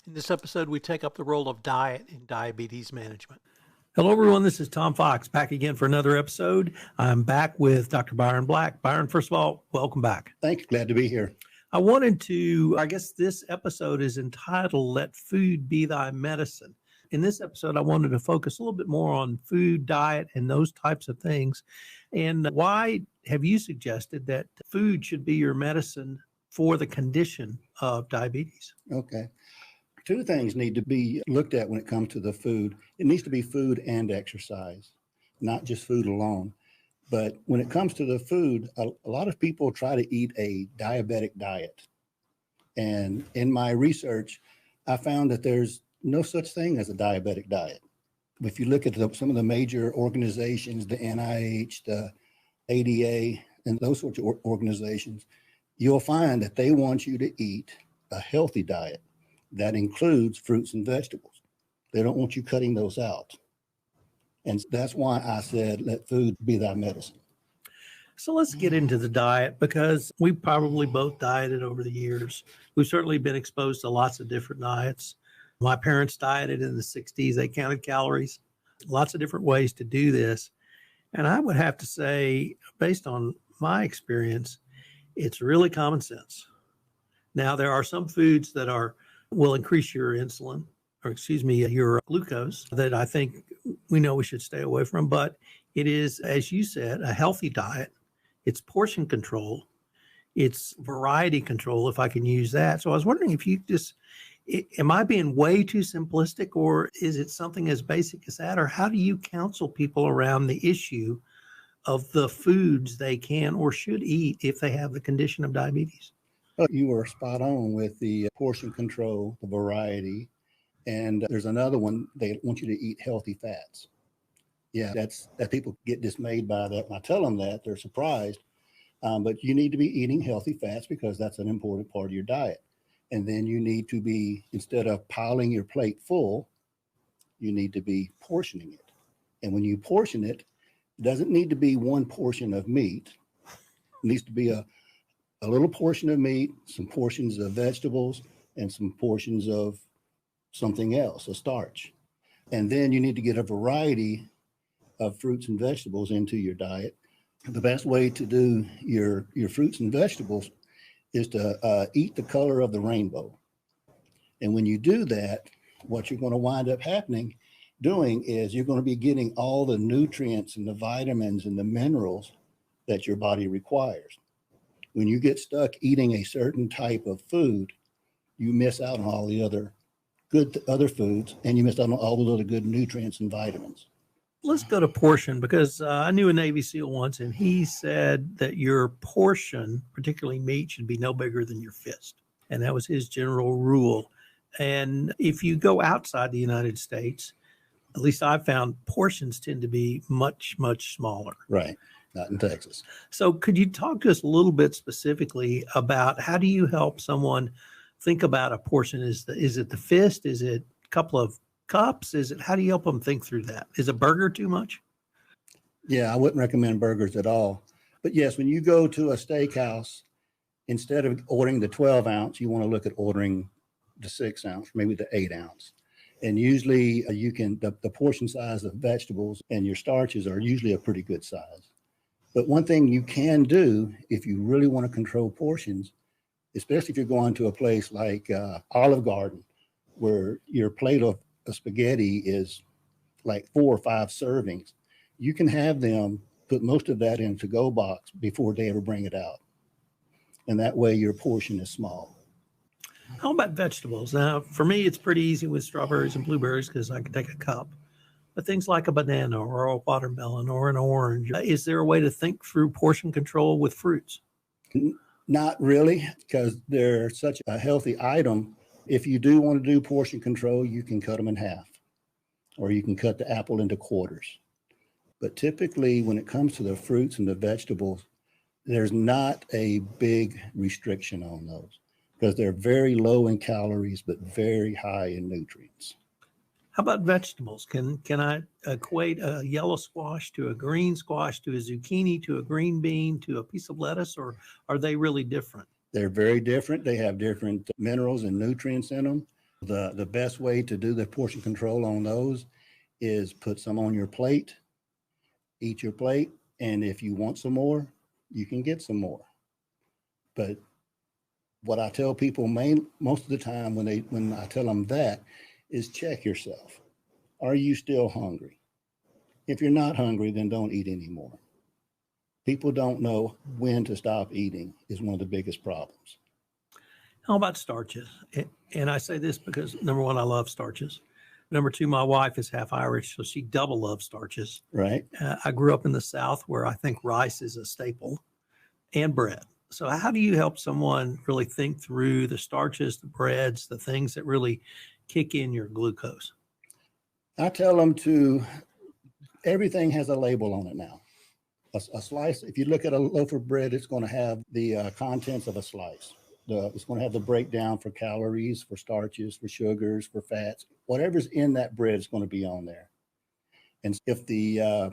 In this episode, we take up the role of diet in diabetes management. Hello, everyone. This is Tom Fox back again for another episode. I'm back with Dr. Byron Black. Byron, first of all, welcome back. Thank you. Glad to be here. I guess this episode is entitled, Let Food Be Thy Medicine. In this episode, I wanted to focus a little bit more on food, diet, and those types of things. And why have you suggested that food should be your medicine for the condition of diabetes? Okay. Two things need to be looked at when it comes to the food. It needs to be food and exercise, not just food alone. But when it comes to the food, a lot of people try to eat a diabetic diet. And in my research, I found that there's no such thing as a diabetic diet. If you look at some of the major organizations, the NIH, the ADA, and those sorts of organizations, you'll find that they want you to eat a healthy diet. That includes fruits and vegetables. They don't want you cutting those out. And that's why I said, let food be thy medicine. So let's get into the diet, because we probably both dieted over the years. We've certainly been exposed to lots of different diets. My parents dieted in the 60s. They counted calories, lots of different ways to do this. And I would have to say, based on my experience, it's really common sense. Now, there are some foods that will increase your insulin, your glucose, that I think we know we should stay away from. But it is, as you said, a healthy diet. It's portion control. It's variety control, if I can use that. So I was wondering if you am I being way too simplistic, or is it something as basic as that? Or how do you counsel people around the issue of the foods they can or should eat if they have the condition of diabetes? You were spot on with the portion control, the variety. And there's another one, they want you to eat healthy fats. Yeah, that people get dismayed by that. When I tell them that, they're surprised. But you need to be eating healthy fats because that's an important part of your diet. And then you need to be, instead of piling your plate full, you need to be portioning it. And when you portion it, it doesn't need to be one portion of meat. It needs to be a little portion of meat, some portions of vegetables, and some portions of something else, a starch. And then you need to get a variety of fruits and vegetables into your diet. The best way to do your fruits and vegetables is to eat the color of the rainbow. And when you do that, what you're going to wind up doing is you're going to be getting all the nutrients and the vitamins and the minerals that your body requires. When you get stuck eating a certain type of food, you miss out on all the other foods, and you miss out on all those other good nutrients and vitamins. Let's go to portion, because I knew a Navy SEAL once, and he said that your portion, particularly meat, should be no bigger than your fist. And that was his general rule. And if you go outside the United States, at least I've found portions tend to be much, much smaller. Right. Not in Texas. So could you talk to us a little bit specifically about how do you help someone think about a portion? Is it the fist? Is it a couple of cups? How do you help them think through that? Is a burger too much? Yeah, I wouldn't recommend burgers at all. But yes, when you go to a steakhouse, instead of ordering the 12 ounce, you want to look at ordering the 6 ounce, maybe the 8 ounce. And usually the portion size of vegetables and your starches are usually a pretty good size. But one thing you can do if you really want to control portions, especially if you're going to a place like Olive Garden, where your plate of spaghetti is like 4 or 5 servings, you can have them put most of that in a to-go box before they ever bring it out. And that way your portion is small. How about vegetables? Now, for me, it's pretty easy with strawberries and blueberries because I can take a cup. But things like a banana or a watermelon or an orange, is there a way to think through portion control with fruits? Not really, because they're such a healthy item. If you do want to do portion control, you can cut them in half, or you can cut the apple into quarters. But typically, when it comes to the fruits and the vegetables, there's not a big restriction on those because they're very low in calories, but very high in nutrients. How about vegetables? Can I equate a yellow squash to a green squash to a zucchini to a green bean to a piece of lettuce, or are they really different? They're very different. They have different minerals and nutrients in them. The best way to do the portion control on those is put some on your plate, eat your plate, and if you want some more, you can get some more. But what I tell people most of the time when I tell them that is check yourself. Are you still hungry? If you're not hungry, then don't eat anymore. People don't know when to stop eating is one of the biggest problems. How about starches? And I say this because, number one, I love starches. Number two, my wife is half Irish, so she double loves starches. Right. I grew up in the South where I think rice is a staple and bread. So how do you help someone really think through the starches, the breads, the things that really kick in your glucose? I tell them everything has a label on it now. A slice, if you look at a loaf of bread, it's going to have the contents of a slice. It's going to have the breakdown for calories, for starches, for sugars, for fats. Whatever's in that bread is going to be on there. And if the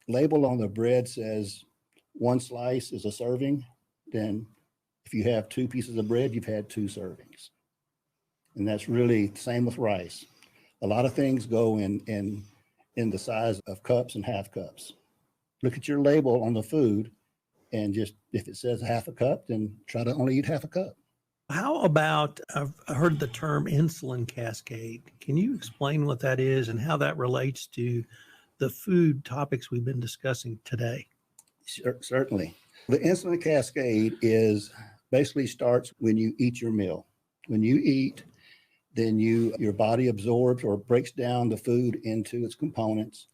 label on the bread says one slice is a serving, then if you have 2 pieces of bread, you've had 2 servings. And that's really the same with rice. A lot of things go in the size of cups and half cups. Look at your label on the food, and just if it says half a cup, then try to only eat half a cup. How about, I've heard the term insulin cascade. Can you explain what that is and how that relates to the food topics we've been discussing today? Certainly. The insulin cascade basically starts when you eat your meal. When you eat, then your body absorbs or breaks down the food into its components,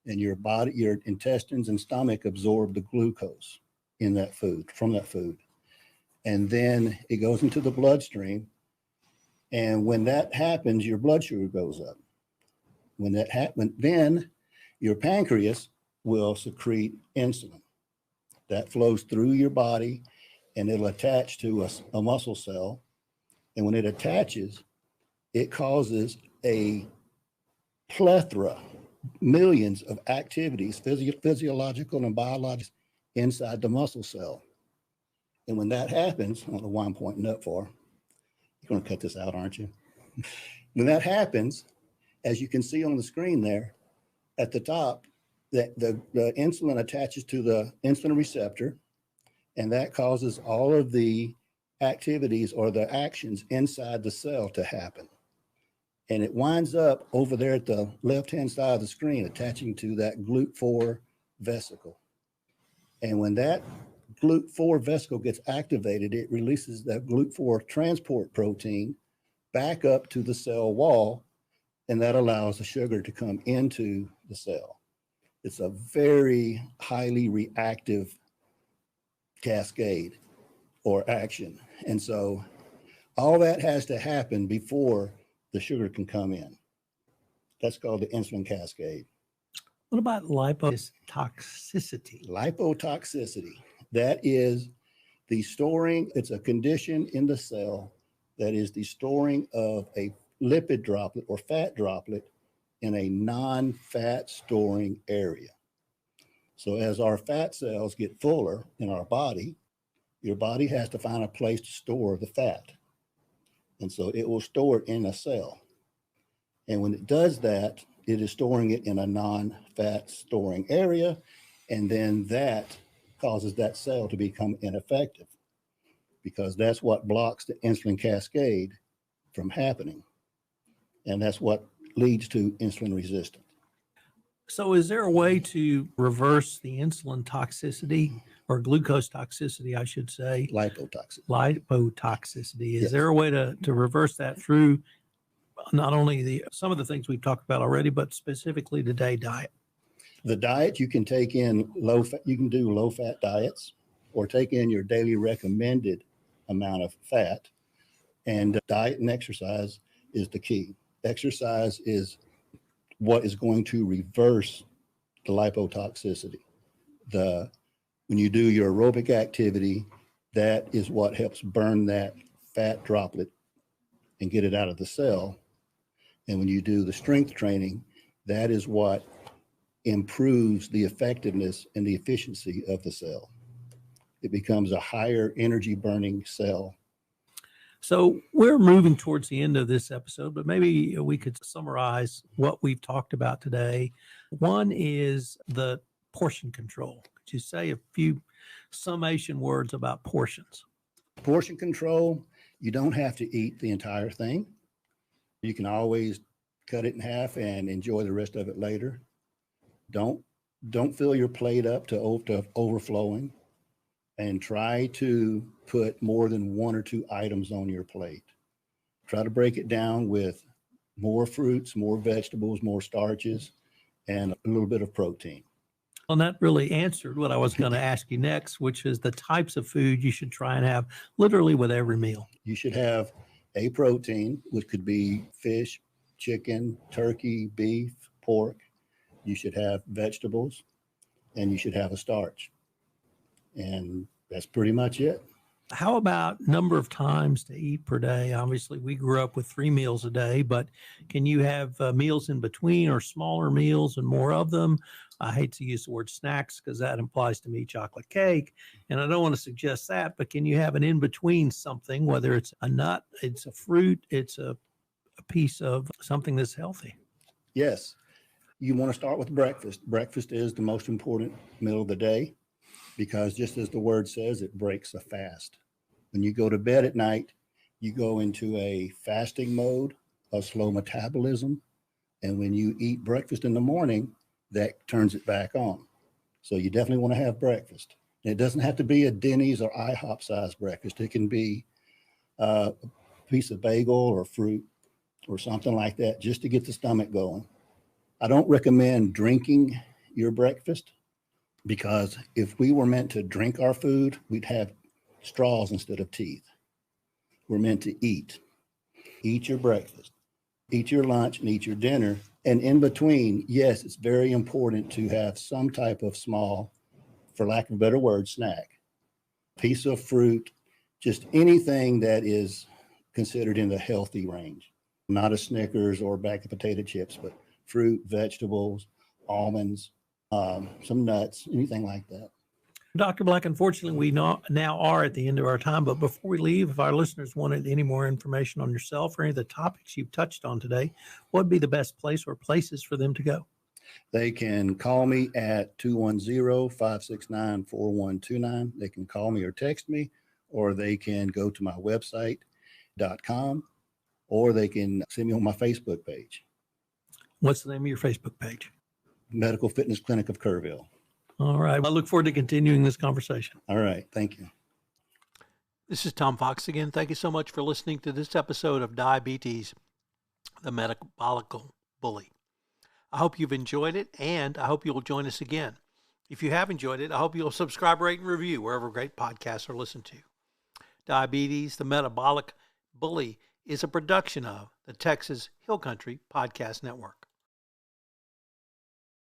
and your intestines and stomach absorb the glucose in that food, from that food. And then it goes into the bloodstream. And when that happens, your blood sugar goes up. When that happens, then your pancreas will secrete insulin. That flows through your body, and it'll attach to a muscle cell. And when it attaches, it causes a plethora, millions of activities, physiological and biological, inside the muscle cell. And when that happens, I don't know why I'm pointing up for. You're going to cut this out, aren't you? When that happens, as you can see on the screen there, at the top, the insulin attaches to the insulin receptor, and that causes all of the activities or the actions inside the cell to happen. And it winds up over there at the left-hand side of the screen, attaching to that GLUT4 vesicle. And when that GLUT4 vesicle gets activated, it releases that GLUT4 transport protein back up to the cell wall, and that allows the sugar to come into the cell. It's a very highly reactive cascade or action. And so all that has to happen before the sugar can come in. That's called the insulin cascade. What about lipotoxicity? Lipotoxicity, that is the storing, it's a condition in the cell that is the storing of a lipid droplet or fat droplet in a non-fat storing area. So as our fat cells get fuller in our body, your body has to find a place to store the fat. And so it will store it in a cell. And when it does that, it is storing it in a non-fat storing area. And then that causes that cell to become ineffective, because that's what blocks the insulin cascade from happening. And that's what leads to insulin resistance. So is there a way to reverse the insulin toxicity or glucose toxicity, I should say? Lipotoxicity. Lipotoxicity. Is Yes. there a way to reverse that through not only some of the things we've talked about already, but specifically today, diet? The diet, you can take in you can do low fat diets, or take in your daily recommended amount of fat. And diet and exercise is the key. Exercise is what is going to reverse the lipotoxicity. When you do your aerobic activity, that is what helps burn that fat droplet and get it out of the cell. And when you do the strength training, that is what improves the effectiveness and the efficiency of the cell. It becomes a higher energy burning cell. So we're moving towards the end of this episode, but maybe we could summarize what we've talked about today. One is the portion control. Could you say a few summation words about portions? Portion control, you don't have to eat the entire thing. You can always cut it in half and enjoy the rest of it later. Don't fill your plate up to overflowing, and try to put more than 1 or 2 items on your plate. Try to break it down with more fruits, more vegetables, more starches, and a little bit of protein. And that really answered what I was going to ask you next, which is the types of food you should try and have literally with every meal. You should have a protein, which could be fish, chicken, turkey, beef, pork. You should have vegetables, and you should have a starch. And that's pretty much it. How about number of times to eat per day? Obviously, we grew up with 3 meals a day, but can you have meals in between or smaller meals and more of them? I hate to use the word snacks because that implies to me chocolate cake, and I don't want to suggest that, but can you have an in-between something, whether it's a nut, it's a fruit, it's a piece of something that's healthy? Yes. You want to start with breakfast. Breakfast is the most important meal of the day, because just as the word says, it breaks a fast. When you go to bed at night, you go into a fasting mode, a slow metabolism. And when you eat breakfast in the morning, that turns it back on. So you definitely want to have breakfast. And it doesn't have to be a Denny's or IHOP size breakfast. It can be a piece of bagel or fruit or something like that, just to get the stomach going. I don't recommend drinking your breakfast, because if we were meant to drink our food, we'd have straws instead of teeth. We're meant to eat. Eat your breakfast, eat your lunch, and eat your dinner. And in between, yes, it's very important to have some type of small, for lack of a better word, snack. Piece of fruit, just anything that is considered in the healthy range. Not a Snickers or a bag of potato chips, but fruit, vegetables, almonds, some nuts, anything like that. Dr. Black, unfortunately, we now are at the end of our time, but before we leave, if our listeners wanted any more information on yourself or any of the topics you've touched on today, what would be the best place or places for them to go? They can call me at 210-569-4129. They can call me or text me, or they can go to my website.com, or they can send me on my Facebook page. What's the name of your Facebook page? Medical Fitness Clinic of Kerrville. All right. I look forward to continuing this conversation. All right. Thank you. This is Tom Fox again. Thank you so much for listening to this episode of Diabetes, the Metabolic Bully. I hope you've enjoyed it, and I hope you'll join us again. If you have enjoyed it, I hope you'll subscribe, rate, and review wherever great podcasts are listened to. Diabetes, the Metabolic Bully is a production of the Texas Hill Country Podcast Network.